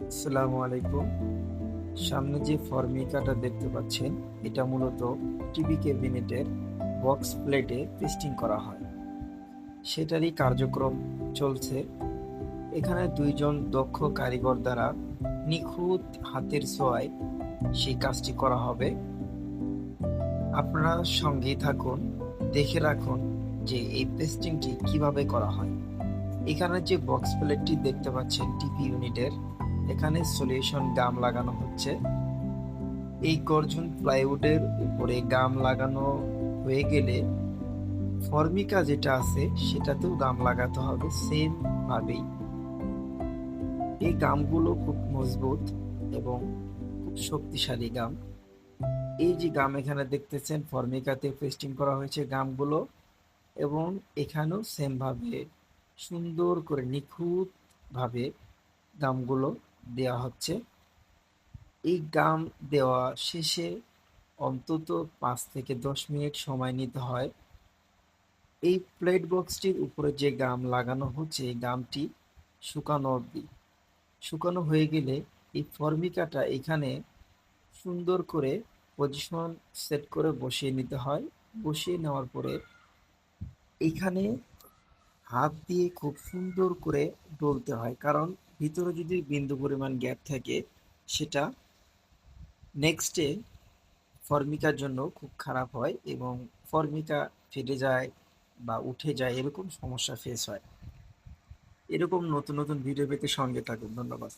আসসালামু আলাইকুম। সামনে যে ফর্মিকাটা দেখতে পাচ্ছেন, এটা মূলত টিভি ক্যাবিনেটের বক্স প্লেটে পেস্টিং করা হয়। সেটারই কার্যক্রম চলছে। এখানে দুইজন দক্ষ কারিগর দ্বারা নিখুঁত হাতের ছোঁয়ায় সেই কাজটি করা হবে। আপনারা সঙ্গেই থাকুন, দেখে রাখুন যে এই পেস্টিংটি কিভাবে করা হয়। এখানে যে বক্স প্লেটটি দেখতে পাচ্ছেন টিভি ইউনিটের, এখানে সলিউশন গাম লাগানো হচ্ছে। এই গর্জন প্লাইউডের উপরে গাম লাগানো হয়ে গেলে ফর্মিকা যেটা আছে সেটাতেও গাম লাগাতে হবে সেম ভাবেই। এই গামগুলো খুব মজবুত এবং খুব শক্তিশালী গাম। এই যে গাম এখানে দেখতেছেন ফর্মিকাতে পেস্টিং করা হয়েছে গামগুলো, এবং এখানেও সেম ভাবে সুন্দর করে নিখুঁত ভাবে গামগুলো দেওয়া হচ্ছে। এই গাম দেওয়া শেষে অন্তত ৫ থেকে ১০ মিনিট সময় নিতে হয়। এই প্লেট বক্সটির উপরে যে গাম লাগানো হচ্ছে এই গামটি শুকানো অবধি। শুকানো হয়ে গেলে এই ফর্মিকাটা এখানে সুন্দর করে পজিশন সেট করে বসিয়ে নিতে হয়। বসিয়ে নেওয়ার পরে এইখানে হাত দিয়ে খুব সুন্দর করে ডলতে হয়, কারণ ভিতরে যদি বিন্দু পরিমাণ গ্যাপ থাকে সেটা নেক্সটে ফর্মিকার জন্য খুব খারাপ হয় এবং ফর্মিকা ফেটে যায় বা উঠে যায়, এরকম সমস্যা ফেস হয়। এরকম নতুন নতুন ভিডিও পেতে সঙ্গে থাকুন। ধন্যবাদ।